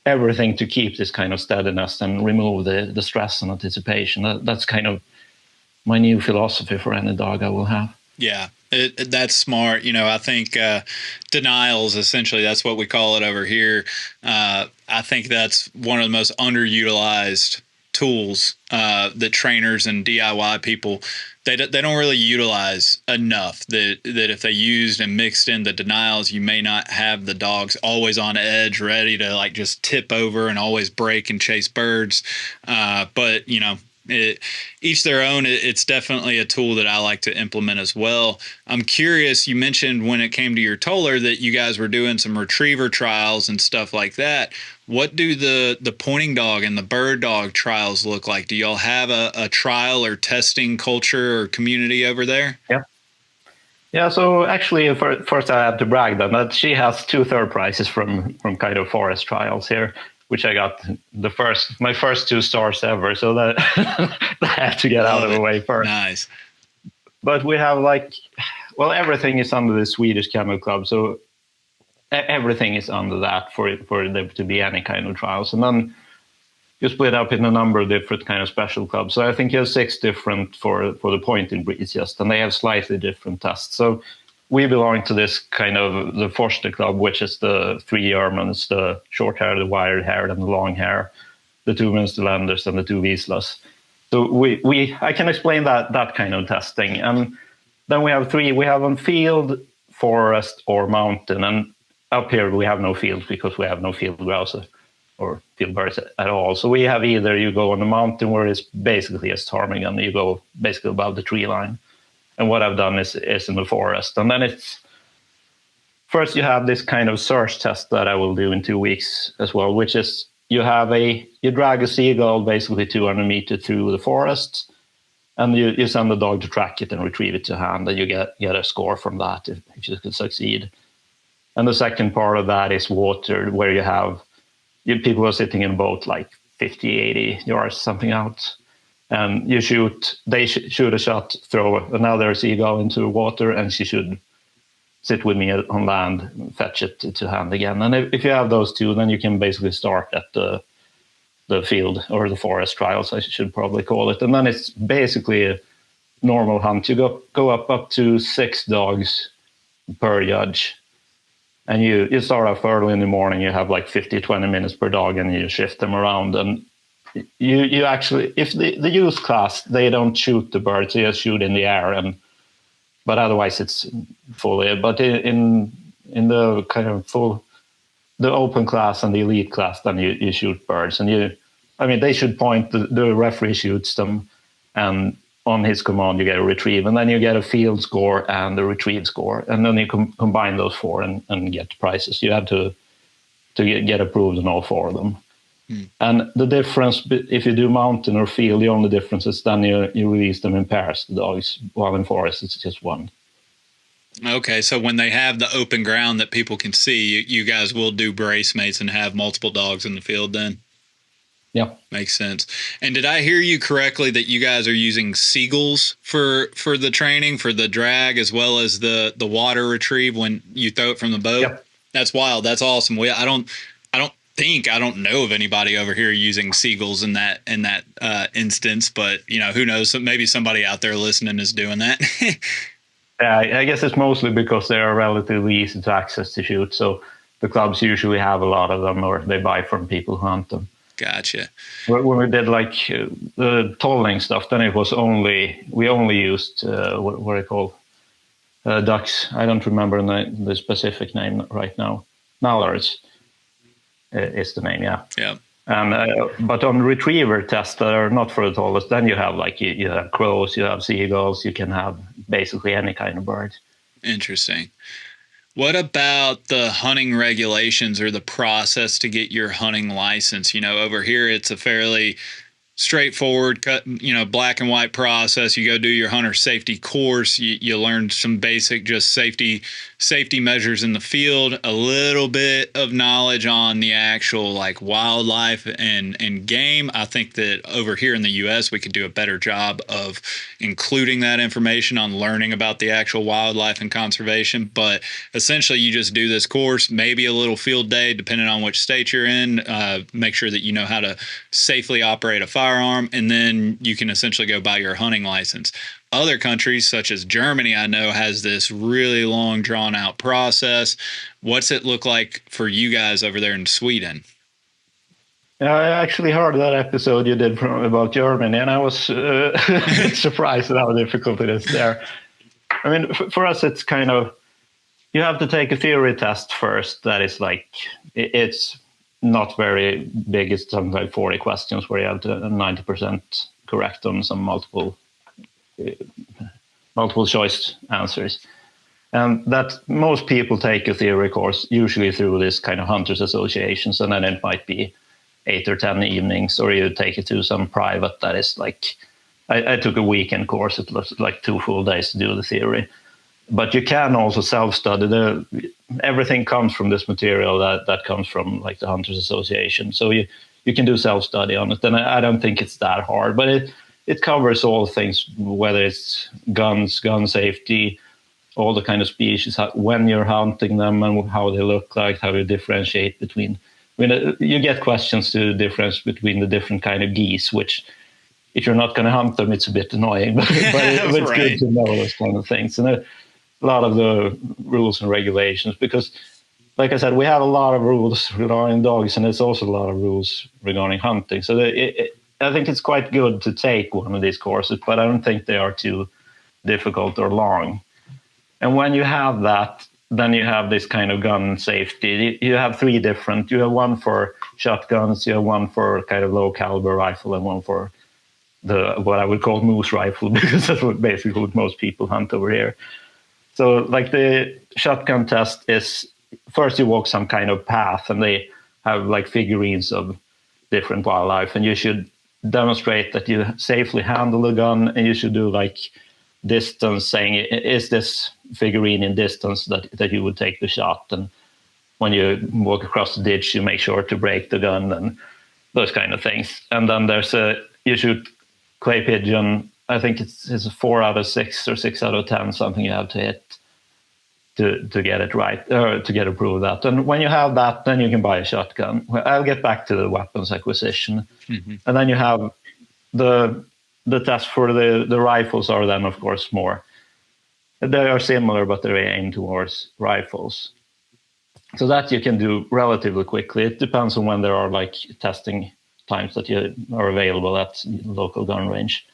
everything to keep this kind of steadiness and remove the stress and anticipation. That's kind of my new philosophy for any dog I will have. Yeah, that's smart. You know, I think denials, essentially, that's what we call it over here. I think that's one of the most underutilized tools that trainers and DIY people, they don't really utilize enough, that if they used and mixed in the denials, you may not have the dogs always on edge, ready to like just tip over and always break and chase birds. But, you know, each their own. It's definitely a tool that I like to implement as well. I'm curious, you mentioned when it came to your toller that you guys were doing some retriever trials and stuff like that. What do the pointing dog and the bird dog trials look like? Do y'all have a trial or testing culture or community over there? Yeah, so actually, first I have to brag then that she has 2 third prizes from kind of forest trials here, which I got my first 2 stars ever. So that I have to get out of the way first. Nice. But we have everything is under the Swedish Kennel Club. So everything is under that for there to be any kind of trials. And then you split up in a number of different kind of special clubs. So I think you have 6 different for the pointing breeds, just, and they have slightly different tests. So we belong to this kind of the Forster Club, which is the 3 Germans, the short hair, the wired hair, and the long hair, the 2 Munsterlanders and the 2 Wieslas. So I can explain that kind of testing. And then we have 3. We have on field, forest, or mountain. And up here we have no fields because we have no field grouse or field birds at all. So we have either you go on the mountain where it's basically a ptarmigan, you go basically above the tree line. And what I've done is in the forest. And then it's first you have this kind of search test that I will do in 2 weeks as well, which is you drag a seagull basically 200 meters through the forest, and you send the dog to track it and retrieve it to hand, and you get a score from that if you could succeed. And the second part of that is water, where you have people are sitting in a boat like 50, 80 yards, something out. And they shoot a shot, throw another seagull into the water, and she should sit with me on land, fetch it to hand again. And if you have those 2, then you can basically start at the field or the forest trials, I should probably call it. And then it's basically a normal hunt. You go up to 6 dogs per judge. And you start off early in the morning, you have like 20 minutes per dog, and you shift them around. And you actually, if the youth class, they don't shoot the birds, they just shoot in the air. But otherwise it's fully, but in the kind of the open class and the elite class, then you shoot birds. And they should point, the referee shoots them, and on his command, you get a retrieve, and then you get a field score and a retrieve score, and then you combine those 4 and get prizes. You have to get approved on all 4 of them. And the difference, if you do mountain or field, the only difference is then you release them in pairs, the dogs, while in forest it's just 1. Okay, so when they have the open ground that people can see, you guys will do brace mates and have multiple dogs in the field then? Yeah. Makes sense. And did I hear you correctly that you guys are using seagulls for the training, for the drag, as well as the water retrieve when you throw it from the boat? Yep. That's wild. That's awesome. I don't know of anybody over here using seagulls in that instance, but who knows? Maybe somebody out there listening is doing that. I guess it's mostly because they are relatively easy to access to shoot. So the clubs usually have a lot of them, or they buy from people who hunt them. Gotcha. When we did like the tolling stuff, then we only used what are they called? Ducks. I don't remember the specific name right now. Mallards is the name, yeah. Yeah. But on retriever tests that are not for the tallest, then you have you have crows, you have seagulls, you can have basically any kind of bird. Interesting. What about the hunting regulations or the process to get your hunting license? Over here, it's a fairly straightforward, black and white process. You go do your hunter safety course. You learn some basic just safety measures in the field, a little bit of knowledge on the actual like wildlife and game. I think that over here in the U.S. we could do a better job of including that information on learning about the actual wildlife and conservation. But essentially, you just do this course, maybe a little field day, depending on which state you're in. Make sure that you know how to safely operate a firearm, and then you can essentially go buy your hunting license. Other countries, such as Germany, I know has this really long, drawn-out process. What's it look like for you guys over there in Sweden? I actually heard that episode you did about Germany, and I was surprised at how difficult it is there. I mean, for us, it's kind of, you have to take a theory test first. That is it's not very big. It's something like 40 questions where you have to 90% correct on some multiple choice answers. And that most people take a theory course, usually through this kind of hunters associations, and then it might be 8 or 10 evenings, or you take it to some private that is like, I took a weekend course. It was like 2 full days to do the theory. But you can also self-study. Everything comes from this material that comes from like the Hunters Association. So you can do self-study on it. And I don't think it's that hard, but it covers all things, whether it's guns, gun safety, all the kind of species, when you're hunting them and how they look like, how you differentiate between. I mean, you get questions to the difference between the different kind of geese, which if you're not going to hunt them, it's a bit annoying, but it's right. Good to know those kind of things. And a lot of the rules and regulations, because like I said, we have a lot of rules regarding dogs, and there's also a lot of rules regarding hunting. So I think it's quite good to take one of these courses, but I don't think they are too difficult or long. And when you have that, then you have this kind of gun safety. You have 3 different. You have one for shotguns, you have one for kind of low caliber rifle, and one for what I would call moose rifle, because that's basically what most people hunt over here. So like the shotgun test is, first you walk some kind of path, and they have like figurines of different wildlife, and you should demonstrate that you safely handle the gun, and you should do like distance, saying, is this figurine in distance that you would take the shot? And when you walk across the ditch, you make sure to break the gun and those kind of things. And then you shoot clay pigeon. I think it's 4 out of 6 or 6 out of 10, something you have to hit to get it right, or to get approved that. And when you have that, then you can buy a shotgun. I'll get back to the weapons acquisition. Mm-hmm. And then you have the test for the rifles are then, of course, more. They are similar, but they're aimed towards rifles. So that you can do relatively quickly. It depends on when there are like testing times that you are available at local gun range.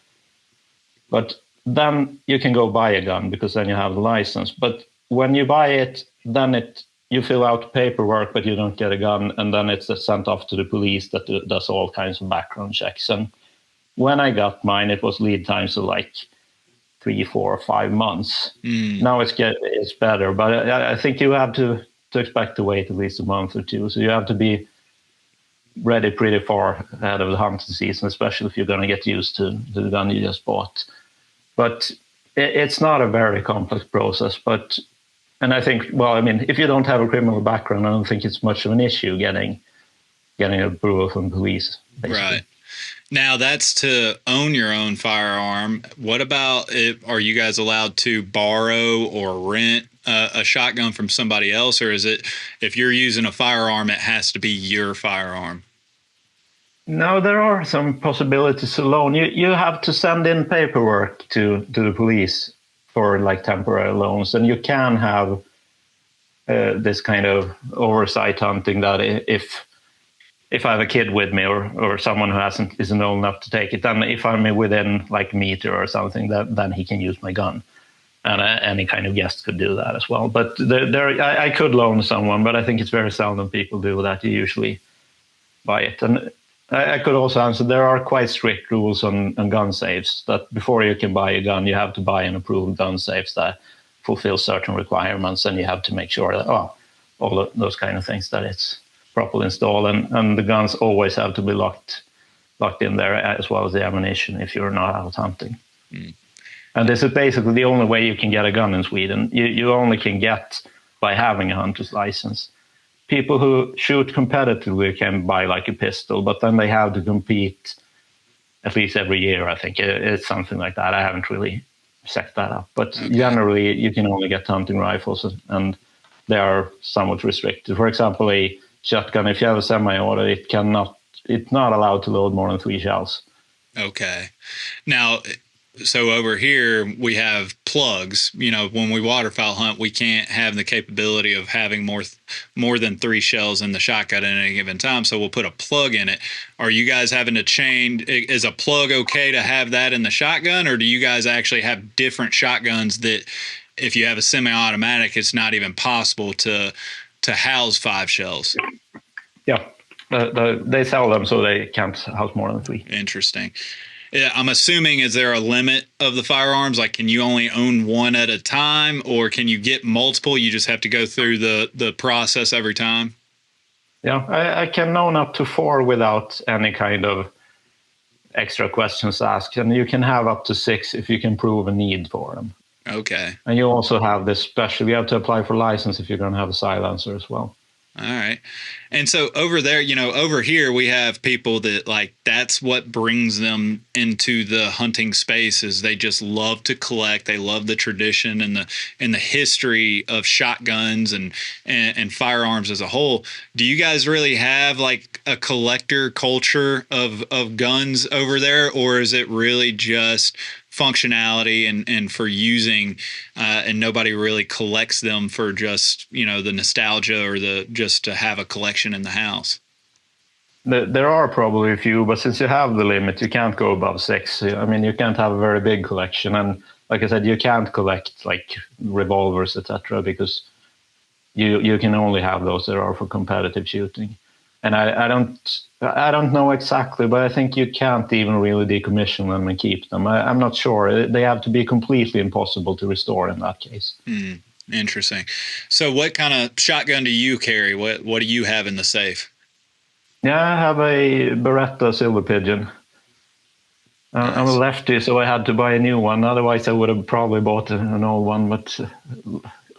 But then you can go buy a gun, because then you have the license. But when you buy it, then you fill out paperwork, but you don't get a gun, and then it's sent off to the police that does all kinds of background checks. And when I got mine, it was lead times of like 3, 4, 5 months. Now it's better, but I think you have to expect to wait at least a month or 2. So you have to be ready pretty far ahead of the hunting season, especially if you're going to get used to the gun you just bought. But it's not a very complex process. And I think, well, I mean, if you don't have a criminal background, I don't think it's much of an issue getting getting approval from police, basically. Right. Now that's to own your own firearm. What about are you guys allowed to borrow or rent a shotgun from somebody else, or is it if you're using a firearm, it has to be your firearm? No, there are some possibilities to loan. You have to send in paperwork to the police for like temporary loans, and you can have this kind of oversight hunting that if I have a kid with me or someone who isn't old enough to take it, then if I'm within like a meter or something, then he can use my gun. And any kind of guest could do that as well. But I could loan someone, but I think it's very seldom people do that. You usually buy it. And I could also answer, there are quite strict rules on gun safes that before you can buy a gun, you have to buy an approved gun safe that fulfills certain requirements, and you have to make sure that, all of those kind of things, that it's properly installed. And the guns always have to be locked in there, as well as the ammunition, if you're not out hunting. Mm. And this is basically the only way you can get a gun in Sweden. You only can get by having a hunter's license. People who shoot competitively can buy like a pistol, but then they have to compete at least every year, I think. It's something like that. I haven't really set that up. But generally, you can only get hunting rifles, and they are somewhat restricted. For example, a shotgun, if you have a semi-auto, it's not allowed to load more than 3 shells. Okay. Now, so over here we have plugs. When we waterfowl hunt, we can't have the capability of having more than 3 shells in the shotgun at any given time. So we'll put a plug in it. Are you guys having to change? Is a plug okay to have that in the shotgun, or do you guys actually have different shotguns that if you have a semi-automatic, it's not even possible to house 5 shells? Yeah, they sell them so they can't house more than 3. Interesting. I'm assuming, is there a limit of the firearms? Like, can you only own one at a time, or can you get multiple? You just have to go through the process every time? Yeah, I can own up to 4 without any kind of extra questions asked. And you can have up to 6 if you can prove a need for them. Okay. And you also have this special, you have to apply for license if you're going to have a silencer as well. All right. And so over there, over here, we have people that that's what brings them into the hunting space, is they just love to collect. They love the tradition and the history of shotguns and firearms as a whole. Do you guys really have like a collector culture of guns over there, or is it really just functionality and for using, and nobody really collects them for just the nostalgia or just to have a collection in the house? There are probably a few, but since you have the limit, you can't go above 6. I mean, you can't have a very big collection, and like I said, you can't collect like revolvers, etc., because you can only have those that are for competitive shooting. And I don't know exactly, but I think you can't even really decommission them and keep them. I'm not sure. They have to be completely impossible to restore in that case. Interesting. So what kind of shotgun do you carry? What do you have in the safe? Yeah, I have a Beretta Silver Pigeon. Nice. I'm a lefty, so I had to buy a new one. Otherwise, I would have probably bought an old one. But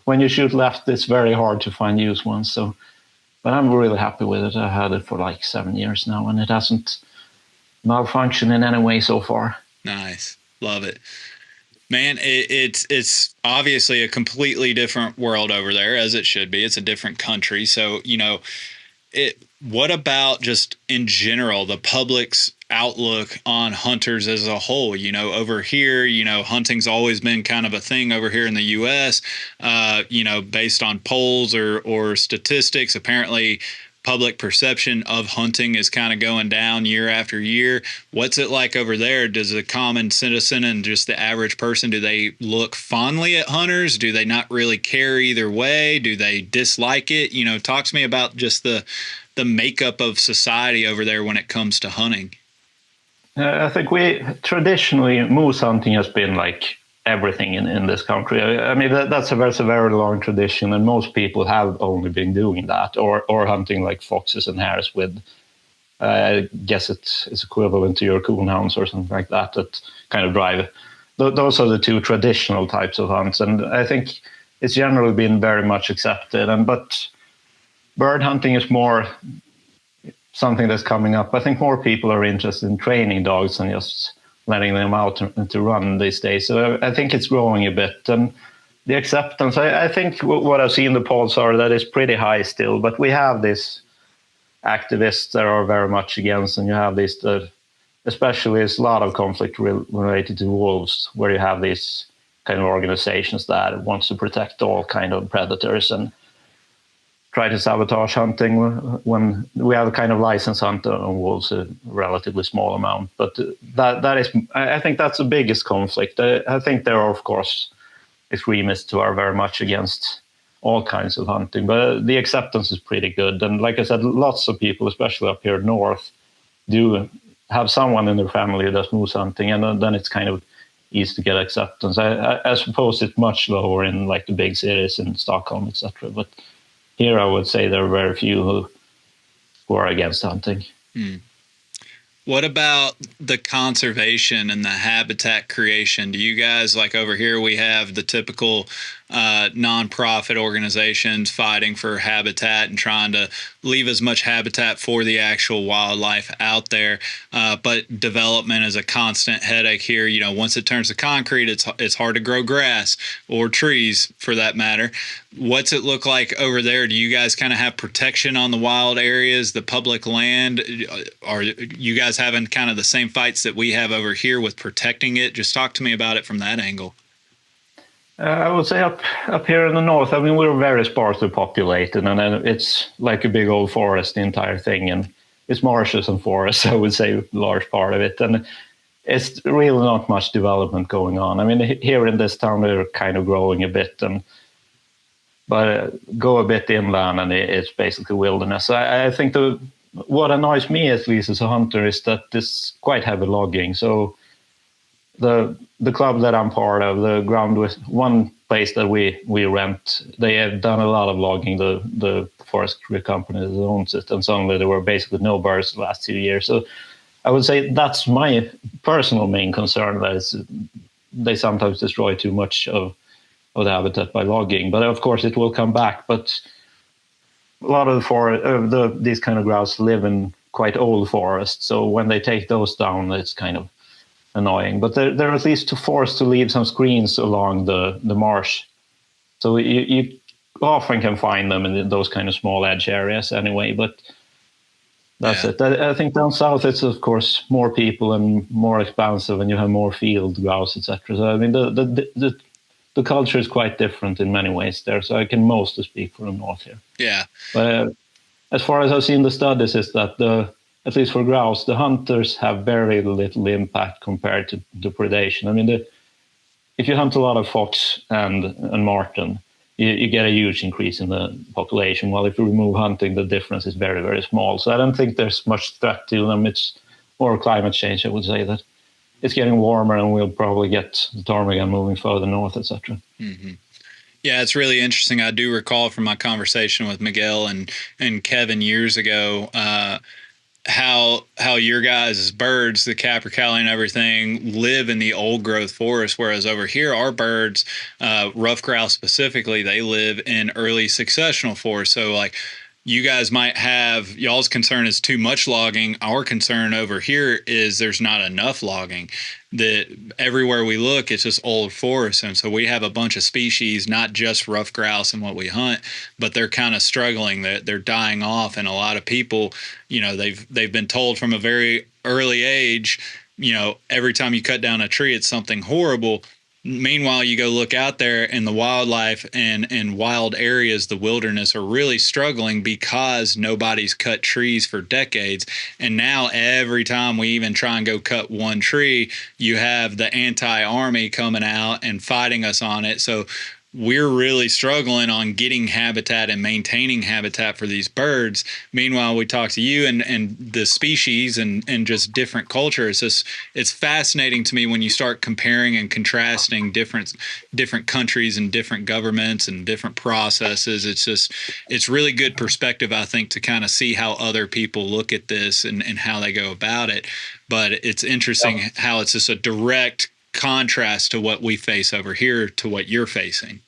when you shoot left, it's very hard to find used ones. So. But I'm really happy with it. I've had it for like 7 years now, and it hasn't malfunctioned in any way so far. Nice. Love it. Man, it's obviously a completely different world over there, as it should be. It's a different country. So, what about just in general, the public's outlook on hunters as a whole? Over here, hunting's always been kind of a thing over here in the U.S., based on polls or statistics. Apparently, public perception of hunting is kind of going down year after year. What's it like over there? Does the common citizen and just the average person, do they look fondly at hunters? Do they not really care either way? Do they dislike it? Talk to me about just the makeup of society over there when it comes to hunting. I think traditionally, moose hunting has been like everything in this country. I mean, that's a very long tradition, and most people have only been doing that or hunting like foxes and hares with, I guess it's equivalent to your coonhounds or something like that kind of drive. Those are the 2 traditional types of hunts, and I think it's generally been very much accepted. But bird hunting is more, something that's coming up. I think more people are interested in training dogs than just letting them out to run these days. So I think it's growing a bit. And the acceptance, I think what I've seen in the polls are that it's pretty high still, but we have these activists that are very much against, and you have these, especially there's a lot of conflict related to wolves, where you have these kind of organizations that wants to protect all kind of predators and try to sabotage hunting when we have a kind of license hunt on wolves, a relatively small amount. But that is, I think that's the biggest conflict. I think there are, of course, extremists who are very much against all kinds of hunting, but the acceptance is pretty good. And like I said, lots of people, especially up here north, do have someone in their family who does moose hunting, and then it's kind of easy to get acceptance. I suppose it's much lower in like the big cities in Stockholm, etc. But here I would say there are very few who are against hunting. What about the conservation and the habitat creation? Do you guys, like over here, we have the typical nonprofit organizations fighting for habitat and trying to leave as much habitat for the actual wildlife out there. But development is a constant headache here. You know, once it turns to concrete, it's hard to grow grass or trees for that matter. What's it look like over there? Do you guys kind of have protection on the wild areas, the public land? Are you guys having kind of the same fights that we have over here with protecting it? Just talk to me about it from that angle. I would say up here in the north, I mean, we're very sparsely populated, and it's like a big old forest, the entire thing, and it's marshes and forests, I would say, a large part of it. And it's really not much development going on. I mean, here in this town, they're kind of growing a bit, but go a bit inland, and it's basically wilderness. So I think what annoys me, at least as a hunter, is that this quite heavy logging. So the club that I'm part of, the ground with one place that we rent, they have done a lot of logging, the forestry company that owns it, and suddenly there were basically no birds the last 2 years. So I would say that's my personal main concern, that is they sometimes destroy too much of the habitat by logging. But of course it will come back. But a lot of these kind of grouse live in quite old forests, so when they take those down, it's kind of annoying. But they're at least forced to leave some screens along the marsh, so you often can find them in those kind of small edge areas anyway. But that's it. I think down south it's of course more people and more expansive, and you have more field grouse, etc. So I mean the culture is quite different in many ways there. So I can mostly speak for the north here. Yeah. But as far as I've seen the studies, is that at least for grouse, the hunters have very little impact compared to the predation. I mean, if you hunt a lot of fox and marten, you get a huge increase in the population. While if you remove hunting, the difference is very, very small. So I don't think there's much threat to them. It's more climate change, I would say, that it's getting warmer, and we'll probably get the ptarmigan moving further north, etc. Mm-hmm. Yeah, it's really interesting. I do recall from my conversation with Miguel and Kevin years ago, how your guys' birds, the Cappercallie and everything, live in the old growth forest, whereas over here our birds, rough grouse specifically, they live in early successional forest. So like you guys might have, y'all's concern is too much logging. Our concern over here is there's not enough logging. That everywhere we look, it's just old forest. And so we have a bunch of species, not just rough grouse and what we hunt, but they're kind of struggling. They're dying off. And a lot of people, you know, they've been told from a very early age, you know, every time you cut down a tree, it's something horrible. Meanwhile, you go look out there and the wildlife and wild areas, the wilderness, are really struggling because nobody's cut trees for decades. And now every time we even try and go cut one tree, you have the anti-army coming out and fighting us on it. So we're really struggling on getting habitat and maintaining habitat for these birds. Meanwhile, we talk to you and the species and just different cultures. It's fascinating to me when you start comparing and contrasting different countries and different governments and different processes. It's really good perspective, I think, to kind of see how other people look at this and how they go about it. But it's interesting how it's just a direct contrast to what we face over here to what you're facing.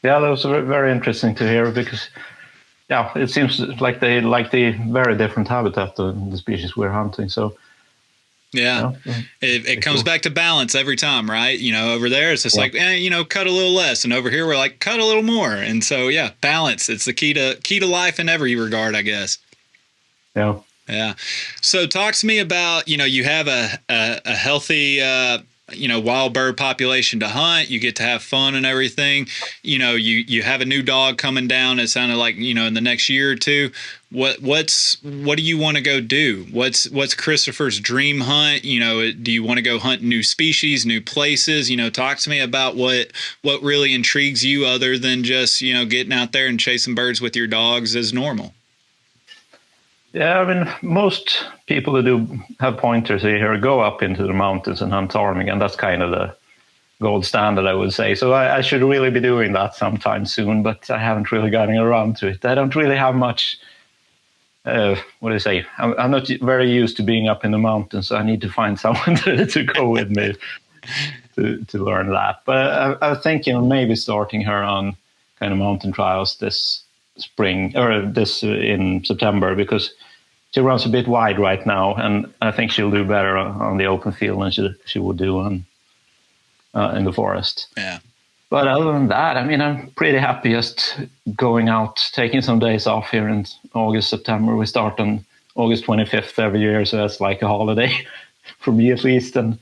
Yeah, that was very interesting to hear, because yeah, it seems like they like the very different habitat of the species we're hunting. So Yeah. yeah, It comes cool. back to balance every time, right? Over there, it's just Yeah, like, cut a little less. And over here, we're like, cut a little more. And so, yeah, balance. It's the key to life in every regard, I guess. yeah. Yeah. So talk to me about, you have a healthy, wild bird population to hunt. You get to have fun and everything. You have a new dog coming down. It sounded like, in the next year or two. What do you want to go do? What's Kristofer's dream hunt? Do you want to go hunt new species, new places? Talk to me about what really intrigues you other than just, getting out there and chasing birds with your dogs as normal. Yeah, I mean, most people who do have pointers here go up into the mountains and hunt ptarmigan. That's kind of the gold standard, I would say. So I should really be doing that sometime soon, but I haven't really gotten around to it. I don't really have much, what do you say? I'm not very used to being up in the mountains, so I need to find someone to go with me to learn that. But I was thinking maybe starting her on kind of mountain trials this spring or this in September, because she runs a bit wide right now, and I think she'll do better on the open field than she would do in the forest. Yeah. But other than that, I mean, I'm pretty happy just going out, taking some days off here in August, September. We start on August 25th every year, so that's like a holiday for me at least, and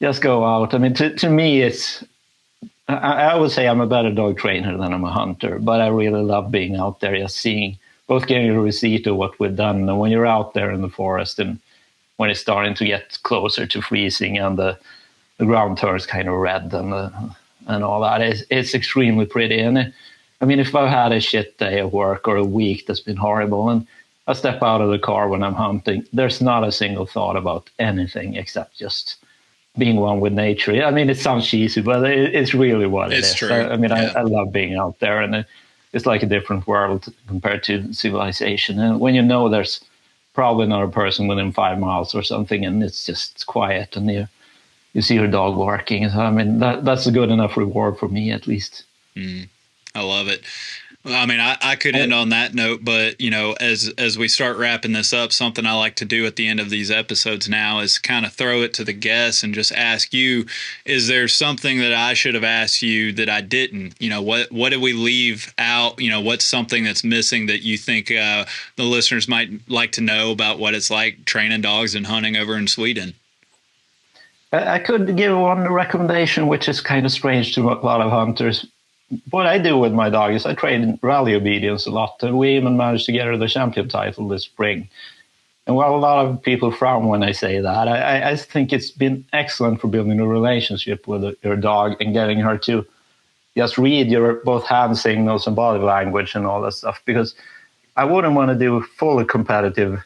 just go out. I mean, to me, I would say I'm a better dog trainer than I'm a hunter, but I really love being out there, just seeing, both getting a receipt of what we've done. And when you're out there in the forest and when it's starting to get closer to freezing and the ground turns kind of red and all that, it's extremely pretty. And I mean, if I've had a shit day of work or a week that's been horrible and I step out of the car when I'm hunting, there's not a single thought about anything except just being one with nature. I mean, it sounds cheesy, but it's really what it is. True. I mean, yeah. I love being out there, and it's like a different world compared to civilization. And when there's probably another person within 5 miles or something, and it's just quiet, and you see your dog working. So, I mean, that's a good enough reward for me, at least. I love it. I mean, I could end on that note, but as we start wrapping this up, something I like to do at the end of these episodes now is kind of throw it to the guests and just ask you: is there something that I should have asked you that I didn't? What did we leave out? What's something that's missing that you think the listeners might like to know about what it's like training dogs and hunting over in Sweden? I could give one recommendation, which is kind of strange to a lot of hunters. What I do with my dog is I train rally obedience a lot. And we even managed to get her the champion title this spring. And while a lot of people frown when I say that, I think it's been excellent for building a relationship with your dog and getting her to just read your both hand signals and body language and all that stuff. Because I wouldn't want to do fully competitive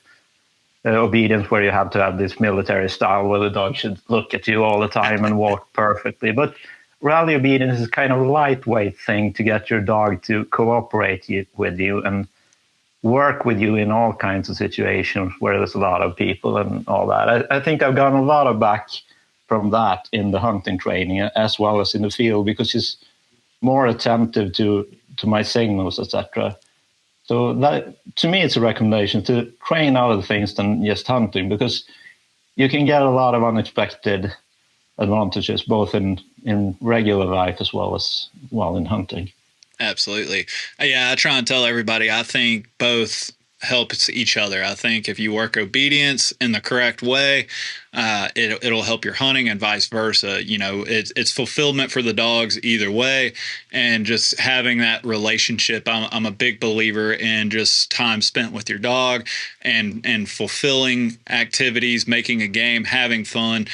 obedience where you have to have this military style where the dog should look at you all the time and walk perfectly. But rally obedience is kind of a lightweight thing to get your dog to cooperate with you and work with you in all kinds of situations where there's a lot of people and all that. I think I've gotten a lot of back from that in the hunting training as well as in the field, because she's more attentive to my signals, etc. So that, to me, it's a recommendation to train other things than just hunting, because you can get a lot of unexpected advantages both in regular life as well as in hunting. Absolutely. Yeah, I try and tell everybody, I think both helps each other. I think if you work obedience in the correct way, it'll help your hunting and vice versa. It's fulfillment for the dogs either way. And just having that relationship, I'm a big believer in just time spent with your dog and fulfilling activities, making a game, having fun.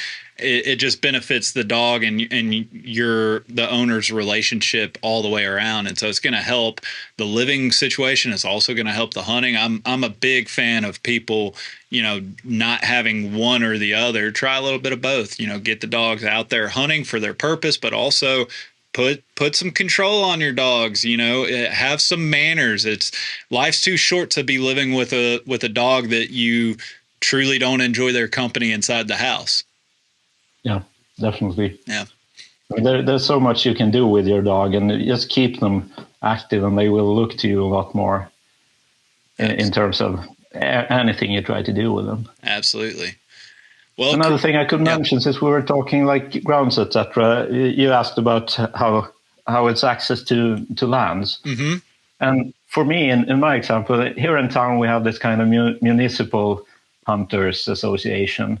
It just benefits the dog and the owner's relationship all the way around. And so it's going to help the living situation. It's also going to help the hunting. I'm a big fan of people, not having one or the other. Try a little bit of both, get the dogs out there hunting for their purpose, but also put some control on your dogs, have some manners. Life's too short to be living with a dog that you truly don't enjoy their company inside the house. Yeah, definitely. Yeah. There's so much you can do with your dog, and just keep them active and they will look to you a lot more. in terms of anything you try to do with them. Absolutely. Well, another thing I could mention, since we were talking like grounds, etc., you asked about how it's access to lands. Mm-hmm. And for me, in my example, here in town, we have this kind of municipal hunters association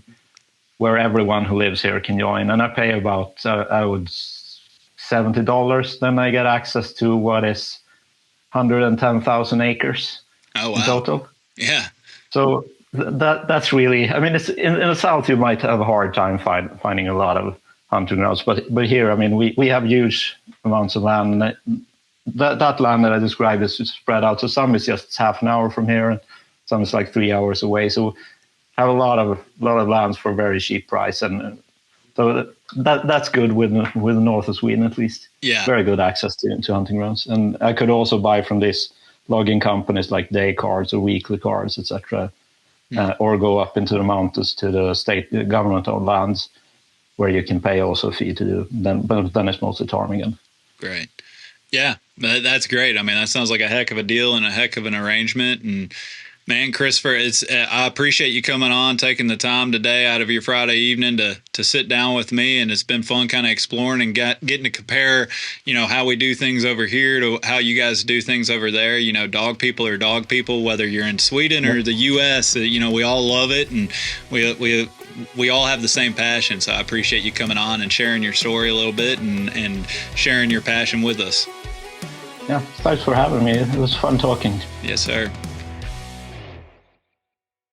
where everyone who lives here can join. And I pay about, $70. Then I get access to what is 110,000 acres in total. Yeah. So that's really, I mean, it's in the south, you might have a hard time finding a lot of hunting grounds. But here, I mean, we have huge amounts of land. And that land that I described is spread out. So some is just half an hour from here, and some is like 3 hours away. So have a lot of lands for a very cheap price, and so that's good with north of Sweden at least. Yeah, very good access to hunting grounds, and I could also buy from these logging companies like day cards or weekly cards, etc., or go up into the mountains to the state government-owned lands where you can pay also a fee to do. But then it's mostly ptarmigan. Great. Yeah, that's great. I mean, that sounds like a heck of a deal and a heck of an arrangement. And man, Kristofer, I appreciate you coming on, taking the time today out of your Friday evening to sit down with me. And it's been fun kind of exploring and getting to compare, how we do things over here to how you guys do things over there. Dog people are dog people, whether you're in Sweden or the U.S., we all love it. And we all have the same passion. So I appreciate you coming on and sharing your story a little bit and sharing your passion with us. Yeah, thanks for having me. It was fun talking. Yes, sir.